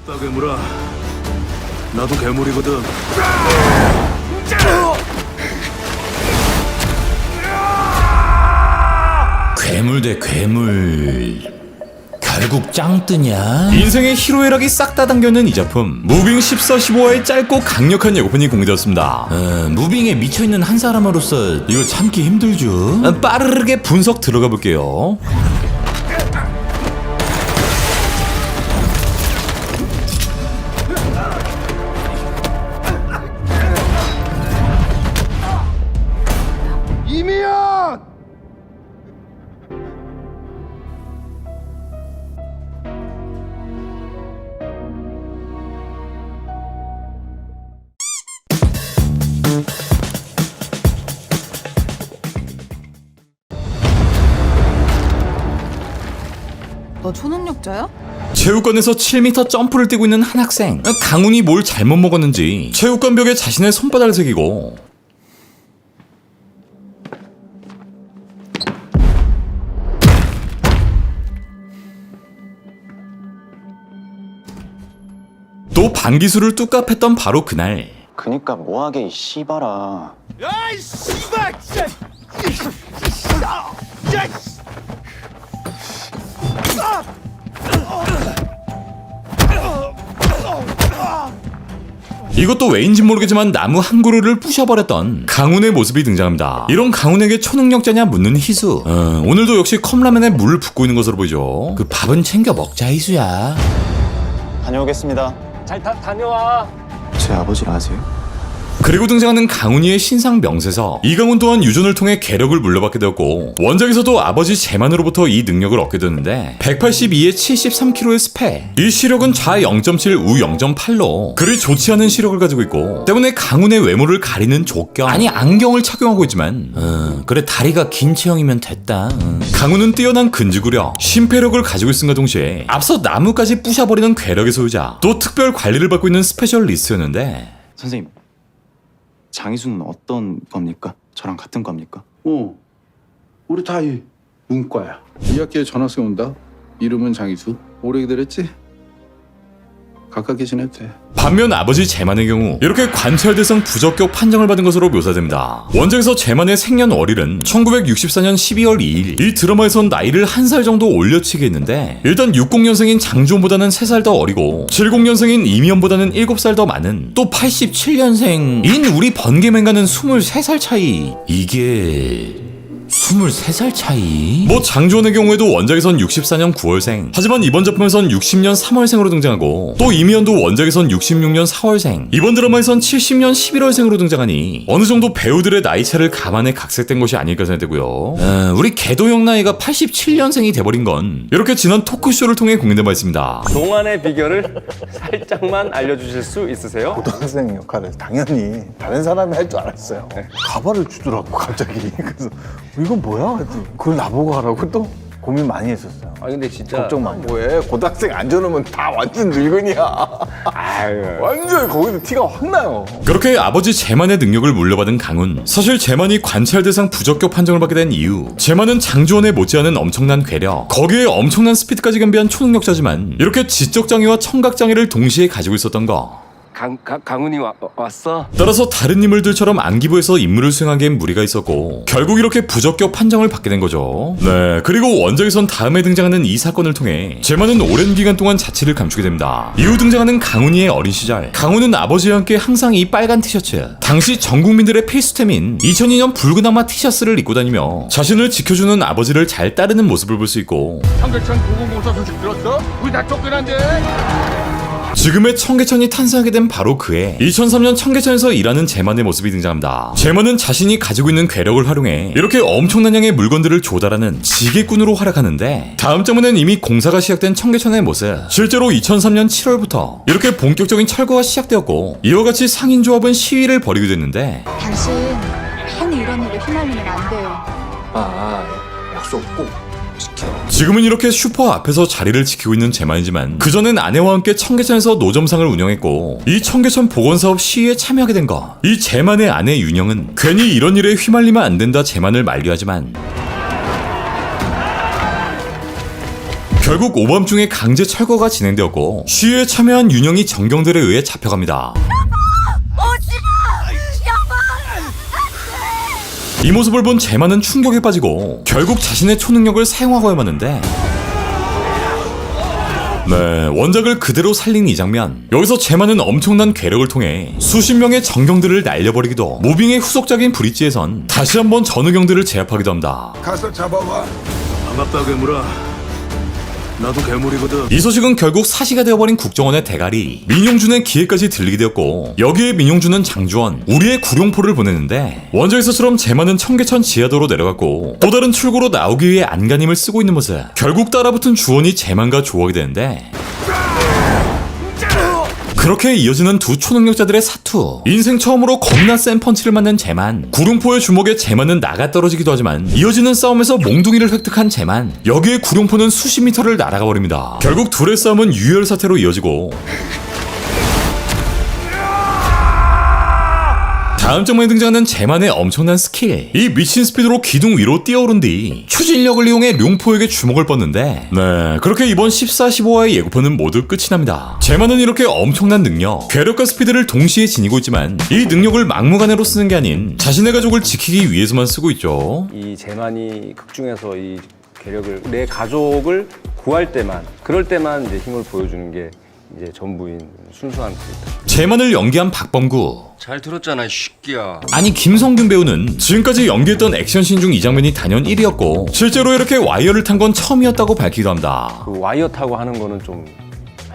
나 괴물아. 나도 괴물이거든. 괴물 대 괴물, 결국 짱뜨냐? 인생의 희로애락이 싹 다 담겨있는 이 작품, 무빙 14, 15화의 짧고 강력한 예고편이 공개되었습니다. 무빙에 미쳐있는 한 사람으로서 이거 참기 힘들죠? 빠르게 분석 들어가 볼게요. 이미연! 너 초능력자야? 체육관에서 7m 점프를 뛰고 있는 한 학생. 강훈이 뭘 잘못 먹었는지 체육관 벽에 자신의 손바닥을 새기고 또 반기술을 뚝갑했던 바로 그날, 그니까 뭐하게 이 씨발아. 야이 씨발! 진짜! 이것도 왜인지 모르겠지만 나무 한 그루를 부셔버렸던 강훈의 모습이 등장합니다. 이런 강훈에게 초능력자냐 묻는 희수. 오늘도 역시 컵라면에 물을 붓고 있는 것으로 보이죠. 그 밥은 챙겨 먹자 희수야. 다녀오겠습니다. 잘 다녀와. 제 아버지를 아세요? 그리고 등장하는 강훈이의 신상 명세서. 이강훈 또한 유전을 통해 괴력을 물려받게 되었고, 원작에서도 아버지 제만으로부터 이 능력을 얻게 되었는데 182에 73kg의 스펙, 이 시력은 좌 0.7, 우 0.8로 그리 좋지 않은 시력을 가지고 있고, 때문에 강훈의 외모를 가리는 족경, 아니 안경을 착용하고 있지만 그래 다리가 긴 체형이면 됐다. 강훈은 뛰어난 근지구력, 심폐력을 가지고 있음과 동시에 앞서 나무까지 부셔버리는 괴력의 소유자, 또 특별 관리를 받고 있는 스페셜리스트였는데, 선생님, 장희수는 어떤 겁니까? 저랑 같은 겁니까? 우리 다 이 문과야. 이 학기에 전학생 온다. 이름은 장희수. 오래 기다렸지? 가깝게 지내도 돼. 반면 아버지 제만의 경우 이렇게 관찰대상 부적격 판정을 받은 것으로 묘사됩니다. 원작에서 제만의 생년월일은 1964년 12월 2일, 이 드라마에선 나이를 한 살 정도 올려치게 했는데, 일단 60년생인 장주원보다는 3살 더 어리고 70년생인 이미연보다는 7살 더 많은, 또 87년생인 우리 번개맨과는 23살 차이. 이게 23살 차이? 뭐 장주원의 경우에도 원작에선 64년 9월생, 하지만 이번 작품에선 60년 3월생으로 등장하고, 또 이미연도 원작에선 66년 4월생, 이번 드라마에선 70년 11월생으로 등장하니 어느 정도 배우들의 나이차를 감안해 각색된 것이 아닐까 생각되고요. 우리 개도형 나이가 87년생이 돼버린 건 이렇게 지난 토크쇼를 통해 공개된 바 있습니다. 동안의 비결을 살짝만 알려주실 수 있으세요? 고등학생 역할을 당연히 다른 사람이 할 줄 알았어요. 가발을 주더라고 갑자기. 그래서 이건 뭐야? 그랬더니 그걸 나보고 하라고 또 고민 많이 했었어요. 아 근데 진짜 걱정 많이. 뭐해? 고등학생 안 줘놓으면 다 완전 늙은이야. 완전 거기서 티가 확 나요. 그렇게 아버지 제만의 능력을 물려받은 강훈. 사실 제만이 관찰 대상 부적격 판정을 받게 된 이유, 제만은 장주원에 못지않은 엄청난 괴력, 거기에 엄청난 스피드까지 겸비한 초능력자지만 이렇게 지적 장애와 청각 장애를 동시에 가지고 있었던 거. 강훈이 왔어? 따라서 다른 인물들처럼 안기부에서 임무를 수행하기엔 무리가 있었고, 결국 이렇게 부적격 판정을 받게 된 거죠. 네, 그리고 원작에선 다음에 등장하는 이 사건을 통해 제만은 오랜 기간 동안 자취를 감추게 됩니다. 이후 등장하는 강훈이의 어린 시절, 강훈은 아버지와 함께 항상 이 빨간 티셔츠, 당시 전 국민들의 필수템인 2002년 붉은 악마 티셔츠를 입고 다니며 자신을 지켜주는 아버지를 잘 따르는 모습을 볼 수 있고, 청계천 고공공사 소식 들었어? 우리 다 쫓겨난대. 지금의 청계천이 탄생하게 된 바로 그해 2003년 청계천에서 일하는 제만의 모습이 등장합니다. 제만은 자신이 가지고 있는 괴력을 활용해 이렇게 엄청난 양의 물건들을 조달하는 지게꾼으로 활약하는데, 다음 장면엔 이미 공사가 시작된 청계천의 모습, 실제로 2003년 7월부터 이렇게 본격적인 철거가 시작되었고, 이와 같이 상인조합은 시위를 벌이게 됐는데, 당신 괜히 이런 일에 휘말리면 안 돼요. 약속 꼭 지켜. 지금은 이렇게 슈퍼 앞에서 자리를 지키고 있는 제만이지만 그전엔 아내와 함께 청계천에서 노점상을 운영했고, 이 청계천 복원사업 시위에 참여하게 된 것. 이 제만의 아내 윤영은 괜히 이런 일에 휘말리면 안 된다 제만을 만류하지만, 결국 오밤중에 강제 철거가 진행되었고 시위에 참여한 윤영이 정경들에 의해 잡혀갑니다. 이 모습을 본 제만은 충격에 빠지고 결국 자신의 초능력을 사용하고야 마는데 네, 원작을 그대로 살린 이 장면. 여기서 제만은 엄청난 괴력을 통해 수십 명의 정경들을 날려버리기도, 무빙의 후속작인 브릿지에선 다시 한번 전우경들을 제압하기도 합니다. 반갑다 괴물아. 나도 괴물이거든. 이 소식은 결국 사시가 되어버린 국정원의 대가리 민용준의 귀에까지 들리게 되었고, 여기에 민용준은 장주원, 우리의 구룡포를 보냈는데 원작에서처럼 제만은 청계천 지하도로 내려갔고 또 다른 출구로 나오기 위해 안간힘을 쓰고 있는 모습. 결국 따라붙은 주원이 제만과 조하게 되는데 그렇게 이어지는 두 초능력자들의 사투. 인생 처음으로 겁나 센 펀치를 맞는 제만. 구룡포의 주먹에 제만은 나가 떨어지기도 하지만 이어지는 싸움에서 몽둥이를 획득한 제만. 여기에 구룡포는 수십 미터를 날아가 버립니다. 결국 둘의 싸움은 유혈 사태로 이어지고 다음 장면에 등장하는 제만의 엄청난 스킬. 이 미친 스피드로 기둥 위로 뛰어오른 뒤 추진력을 이용해 룡포에게 주먹을 뻗는데 네, 그렇게 이번 14, 15화의 예고편은 모두 끝이 납니다. 제만은 이렇게 엄청난 능력, 괴력과 스피드를 동시에 지니고 있지만 이 능력을 막무가내로 쓰는 게 아닌 자신의 가족을 지키기 위해서만 쓰고 있죠. 이 제만이 극 중에서 이 괴력을 내 가족을 구할 때만, 그럴 때만 이제 힘을 보여주는 게 이제 전부인 순수한 캐릭터. 제만을 연기한 박범구. 잘 들었잖아, 이 새끼야. 아니 김성균 배우는 지금까지 연기했던 액션씬 중 이 장면이 단연 1위였고 실제로 이렇게 와이어를 탄 건 처음이었다고 밝히기도 합니다. 그 와이어 타고 하는 거는 좀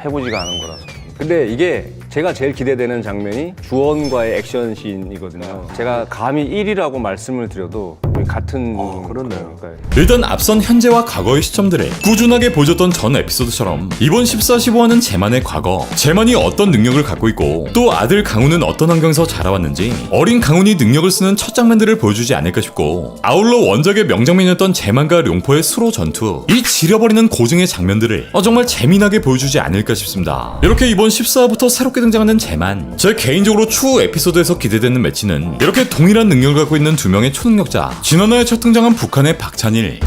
해보지가 않은 거라서. 근데 이게 제가 제일 기대되는 장면이 주원과의 액션 씬이거든요. 제가 감히 1위라고 말씀을 드려도 같은 그렇네요. 일단 앞선 현재와 과거의 시점들을 꾸준하게 보여줬던 전 에피소드처럼 이번 14, 15화는 제만의 과거, 제만이 어떤 능력을 갖고 있고 또 아들 강훈은 어떤 환경에서 자라왔는지 어린 강훈이 능력을 쓰는 첫 장면들을 보여주지 않을까 싶고, 아울러 원작의 명장면이었던 제만과 룡포의 수로 전투, 이 지려버리는 고증의 장면들을 정말 재미나게 보여주지 않을까 싶습니다. 이렇게 이번 14화부터 새롭게 등장하는 제만, 제 개인적으로 추후 에피소드에서 기대되는 매치는 이렇게 동일한 능력을 갖고 있는 두 명의 초능력자, 지난화에 첫 등장한 북한의 박찬일,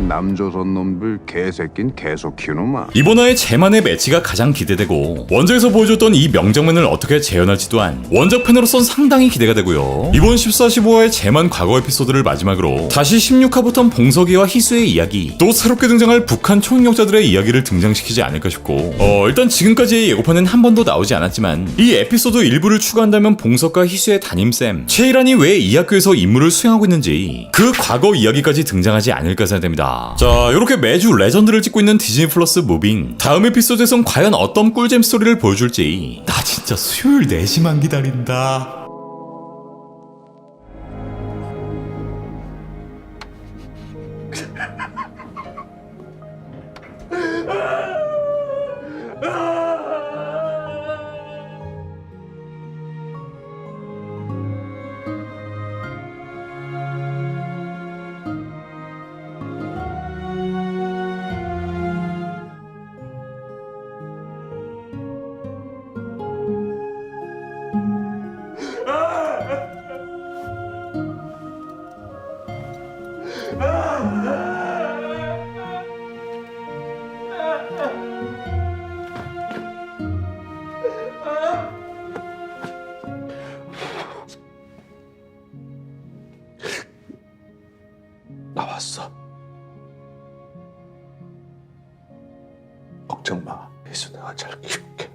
남조선 놈들 개새낀 계속 키우는마. 이번화의 제만의 매치가 가장 기대되고 원작에서 보여줬던 이 명장면을 어떻게 재현할지 또한 원작 팬으로선 상당히 기대가 되고요. 이번 14, 15화의 제만 과거 에피소드를 마지막으로 다시 16화부터는 봉석이와 희수의 이야기, 또 새롭게 등장할 북한 초능력자들의 이야기를 등장시키지 않을까 싶고 일단 지금까지의 예고편은 한 번도 나오지 않았지만 이 에피소드 일부를 추가한다면 봉석과 희수의 담임쌤 최일환이 왜 이 학교에서 임무를 수행하고 있는지 그 과거 이야기까지 등장하지 않을까 생각됩니다. 자, 이렇게 매주 레전드를 찍고 있는 디즈니 플러스 무빙, 다음 에피소드에선 과연 어떤 꿀잼 스토리를 보여줄지 나 진짜 수요일 4시만 기다린다. 나왔어. 걱정 마. 희수 내가 잘 키울게.